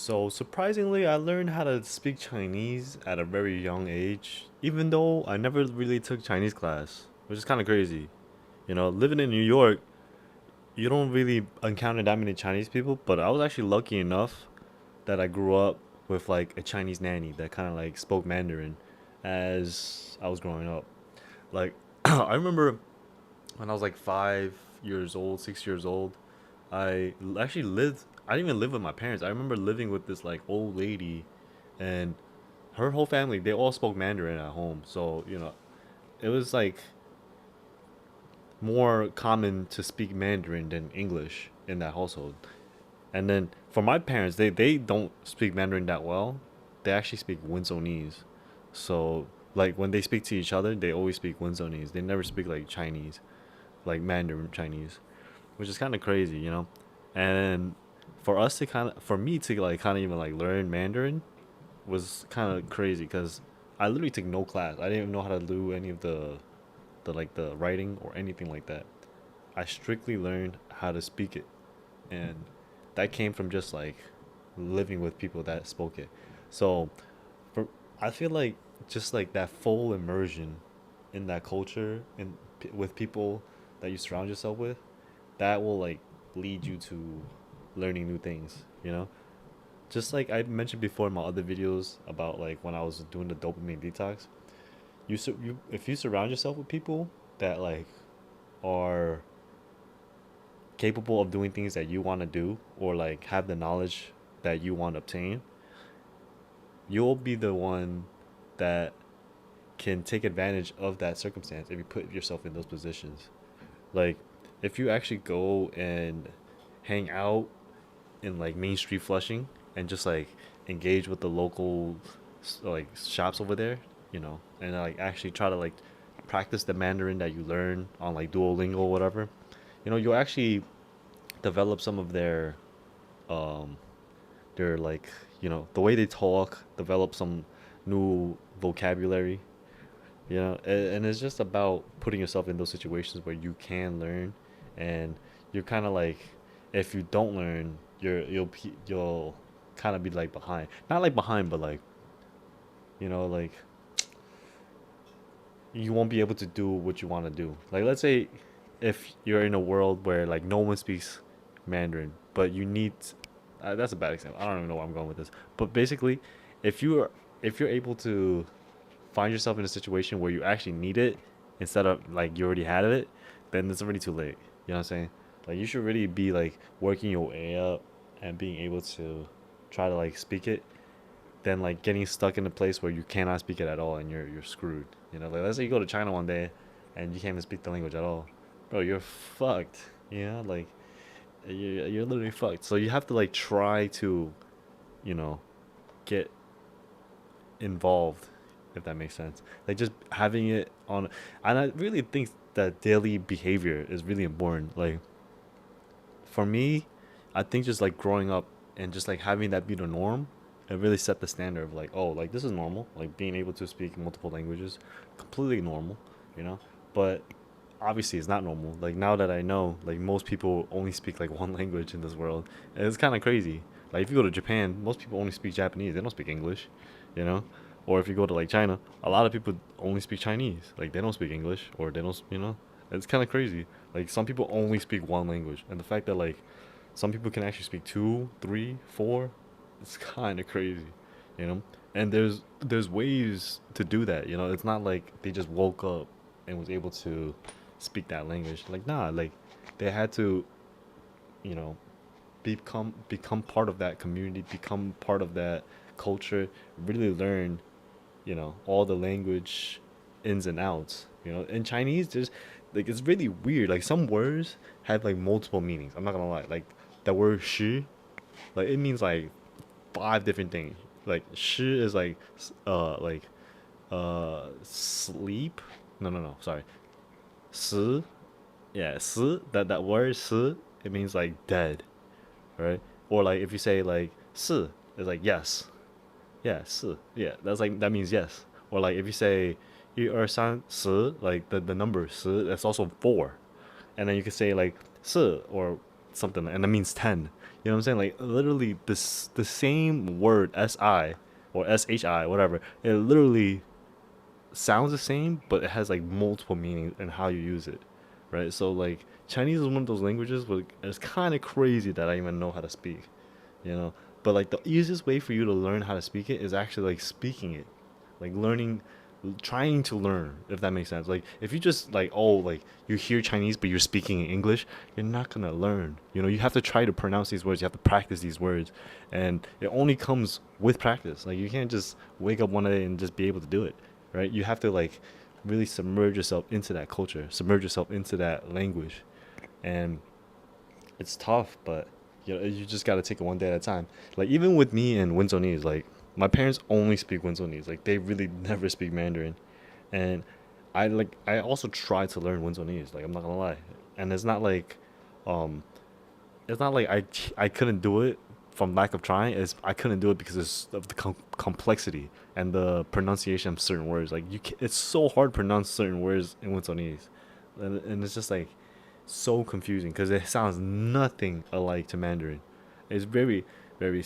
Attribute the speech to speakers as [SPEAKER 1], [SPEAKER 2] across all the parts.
[SPEAKER 1] So surprisingly, I learned how to speak Chinese at a very young age, even though I never really took Chinese class, which is kind of crazy. Living in New York, you don't really encounter that many Chinese people, but I was actually lucky enough that I grew up with like a Chinese nanny that kind of like spoke Mandarin as I was growing up. Like I remember when I was like 5 years old, 6 years old, actually lived. I didn't even live with my parents. I remember living with this like old lady, and her whole family they all spoke Mandarin at home. So it was like more common to speak Mandarin than English in that household. And then for my parents, they don't speak Mandarin that well. They actually speak Wenzhounese. So like when they speak to each other, they always speak Wenzhounese. They never speak like Chinese, like Mandarin Chinese, which is kind of crazy. And for me to like kind of even like learn Mandarin was kind of crazy because I literally took no class. I didn't even know how to do any of the like the writing or anything like that. I strictly learned how to speak it, and that came from just like living with people that spoke it. So for I feel like just like that full immersion in that culture and with people that you surround yourself with, that will like lead you to learning new things. Just like I mentioned before in my other videos about like when I was doing the dopamine detox, you if you surround yourself with people that like are capable of doing things that you want to do or like have the knowledge that you want to obtain, you'll be the one that can take advantage of that circumstance if you put yourself in those positions. Like if you actually go and hang out in like Main Street Flushing and just like engage with the local like shops over there, and like actually try to like practice the Mandarin that you learn on like Duolingo or whatever, you'll actually develop some of um their like the way they talk, develop some new vocabulary, and it's just about putting yourself in those situations where you can learn, and you're kind of like, if you don't learn, you'll kind of be like behind, not like behind, but like like you won't be able to do what you want to do. Like let's say if you're in a world where like no one speaks Mandarin, but you need that's a bad example. I don't even know where I'm going with this, but basically, if you're if you're able to find yourself in a situation where you actually need it instead of like you already had it, then it's already too late. You know what I'm saying? Like you should really be like working your way up and being able to try to like speak it than like getting stuck in a place where you cannot speak it at all and you're screwed. Like let's say you go to China one day and you can't even speak the language at all, bro. You're fucked. Like you're literally fucked. So you have to like try to you know get involved, if that makes sense. Like just having it on, and I really think that daily behavior is really important. Like for me, I think just like growing up and just like having that be the norm, it really set the standard of like, oh, like this is normal. Like being able to speak multiple languages, completely normal, you know. But obviously, it's not normal. Like now that I know, like most people only speak like one language in this world, and it's kind of crazy. Like if you go to Japan, most people only speak Japanese. They don't speak English, you know. Or if you go to like China, a lot of people only speak Chinese. Like they don't speak English, or they don't. It's kind of crazy. Like some people only speak one language, and the fact that like some people can actually speak two, three, four, it's kind of crazy, you know. And there's ways to do that. It's not like they just woke up and was able to speak that language. Like nah, like they had to, you know, become part of that community, become part of that culture, really learn, all the language ins and outs. In Chinese, there's like it's really weird. Like some words have like multiple meanings. I'm not gonna lie. Like the word shi, like it means like five different things. Like shi is like sleep. No, no, no. Sorry. Si, yeah, si. That word si, it means like dead, right? Or like if you say like si, it's like yes. Yeah, 是. Yeah, that's like that means yes. Or like if you say 1 2 3 10, like the number 10, that's also four. And then you could say like 4 or something, and it means 10. You know what I'm saying? Like literally this the same word si or shi whatever. It literally sounds the same, but it has like multiple meanings and how you use it, right? So like Chinese is one of those languages where it's kind of crazy that I even know how to speak, you know. But like the easiest way for you to learn how to speak it is actually like speaking it, like learning, trying to learn, if that makes sense. Like if you just like, oh, like you hear Chinese but you're speaking in English, you're not gonna learn. You know, you have to try to pronounce these words, you have to practice these words, and it only comes with practice. Like you can't just wake up one day and just be able to do it, right? You have to like really submerge yourself into that culture, submerge yourself into that language, and it's tough, but you just gotta take it one day at a time. Like even with me and Wenzhounese, like my parents only speak Wenzhounese. Like they really never speak Mandarin, and I also try to learn Wenzhounese. Like I'm not gonna lie, and um, it's not like I couldn't do it from lack of trying. It's I couldn't do it because of the complexity and the pronunciation of certain words. Like it's so hard to pronounce certain words in Wenzhounese, and it's just like so confusing because it sounds nothing alike to Mandarin. It's very, very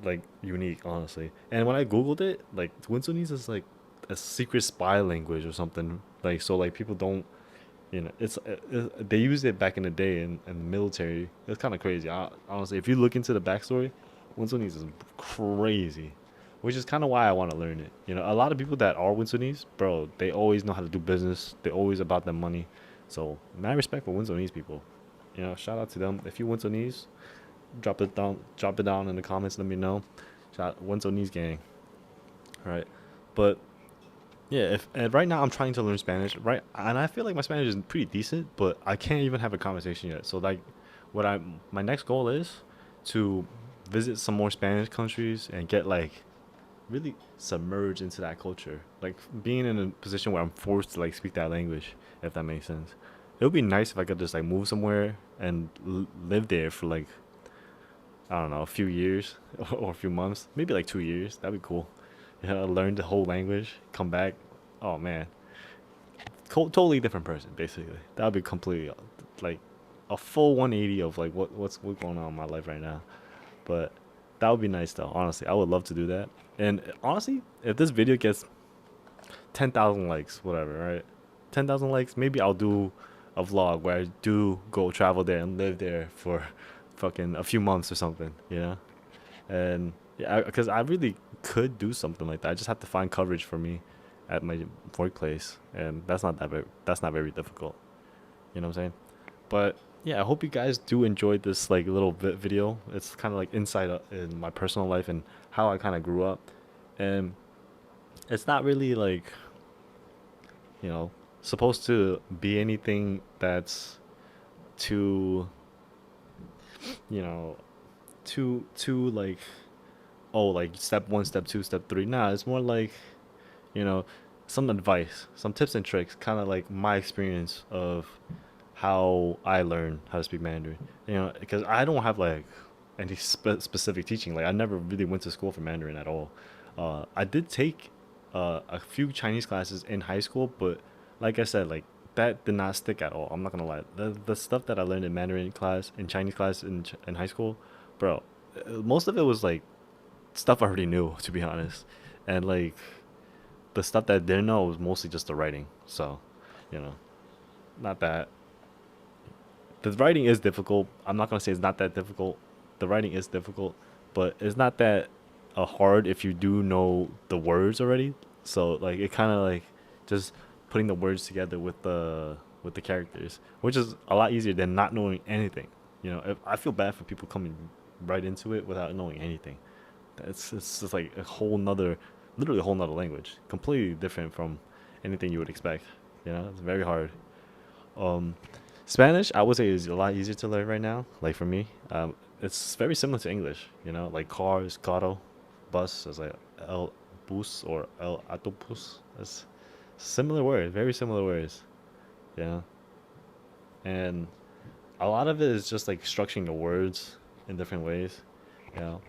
[SPEAKER 1] like unique, honestly. And when I googled it, like Wenzhounese is like a secret spy language or something. Like so, like people don't, they used it back in the day in the military. It's kind of crazy. Honestly, if you look into the backstory, Wenzhounese is crazy, which is kind of why I want to learn it. You know, a lot of people that are Wenzhounese, bro, they always know how to do business. They always about their money. So, mad respect for Wenzhounese people. You know, shout out to them. If you Wenzhounese, drop it down in the comments. Let me know. Shout out Wenzhounese gang. All right, but yeah, if and right now I'm trying to learn Spanish, right? And I feel like my Spanish is pretty decent, but I can't even have a conversation yet. So like, what I my next goal is to visit some more Spanish countries and get like really submerged into that culture. Like being in a position where I'm forced to like speak that language, if that makes sense. It would be nice if I could just like move somewhere and live there for like I don't know a few years or a few months, maybe like 2 years. That'd be cool. Learn the whole language, come back. Oh man, totally different person basically. That would be completely like a full 180 of like what's going on in my life right now. But that would be nice though. Honestly, I would love to do that. And honestly, if this video gets 10,000 likes, whatever, right? 10,000 likes, maybe I'll do a vlog where I do go travel there and live there for fucking a few months or something, you know? And yeah, because I really could do something like that. I just have to find coverage for me at my workplace, and that's not very difficult. You know what I'm saying? But yeah, I hope you guys do enjoy this like little video. It's kind of like insight in my personal life and how I kind of grew up, and it's not really like you know supposed to be anything that's too you know too like oh like step one, step two, step three. Nah, it's more like you know some advice, some tips and tricks, kind of like my experience of how I learned how to speak Mandarin. You know, because I don't have like any specific teaching. Like I never really went to school for Mandarin at all. I did take a few Chinese classes in high school, but like I said, like that did not stick at all. I'm not gonna lie. The stuff that I learned in Mandarin class, in Chinese class, in high school, bro, most of it was like stuff I already knew, to be honest, and like the stuff that I didn't know was mostly just the writing. So, you know, not that the writing is difficult. I'm not gonna say it's not that difficult. The writing is difficult, but it's not that hard if you do know the words already. So like it kind of like just putting the words together with the characters, which is a lot easier than not knowing anything. You know, if, I feel bad for people coming right into it without knowing anything. It's just like a whole nother, literally a whole nother language, completely different from anything you would expect. You know, it's very hard. Um, Spanish, I would say, is a lot easier to learn right now. Like for me, it's very similar to English. You know, like cars, carro, bus is like el bus or el autobus. It's similar words, very similar words. Yeah, and a lot of it is just like structuring the words in different ways. You know,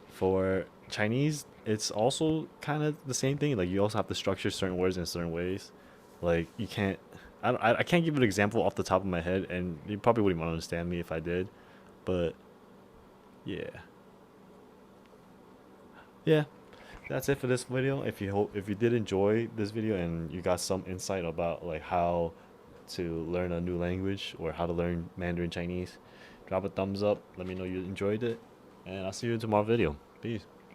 [SPEAKER 1] for Chinese, it's also kind of the same thing. Like you also have to structure certain words in certain ways. Like you can't. I can't give an example off the top of my head, and you probably wouldn't want to understand me if I did. But yeah, yeah, that's it for this video. If you did enjoy this video and you got some insight about like how to learn a new language or how to learn Mandarin Chinese, drop a thumbs up. Let me know you enjoyed it, and I'll see you in tomorrow's video. Peace.